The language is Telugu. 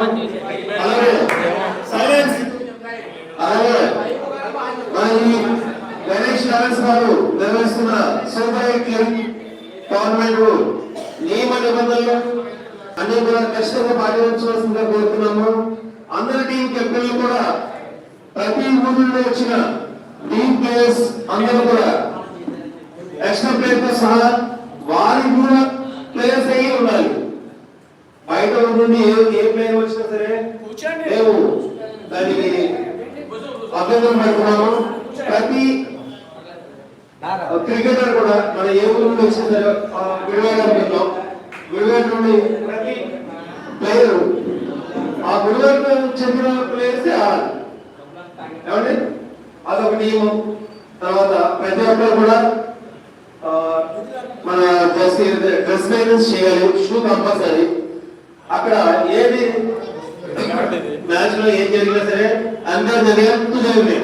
అలాగే సైలెన్స్. అలాగే మరి గణేష్ రాజేష్ గారు నిర్వహిస్తున్న సూపర్ గవర్నమెంట్ నియమ నిబంధనలు అన్ని కూడా ఖచ్చితంగా పాటించవలసిందిగా కోరుతున్నాము. అందరి టీం కెప్టెన్లు కూడా ప్రతి ఊరిలో వచ్చిన టీం ప్లేయర్స్ అందరూ కూడా ఎక్స్ట్రా ప్లేయర్ తో సహా వారికి కూడా ప్లేయర్స్ అయ్యి ఉండాలి. బయట నుండి ఏ ప్లేయర్ వచ్చినా సరే మేము దానికి అభ్యర్థన పెడుతున్నాము. ప్రతి క్రికెటర్ కూడా మన ఏ ఊరు నుండి వచ్చినా సరే గుడివాడ నుండి ప్రతి ప్లేయర్ ఆ గుడివాడకు చెందిన ప్లేయర్స్ ఆడాలి. ఏమండి అదొక టీము. తర్వాత ప్రతి ఒక్కరు కూడా మన డ్రెస్ మెయింటెనెన్స్ చేయాలి. Shoe compulsory. అక్కడ ఏది మ్యాచ్ లో ఏం జరిగినా సరే అందరూ జరిగే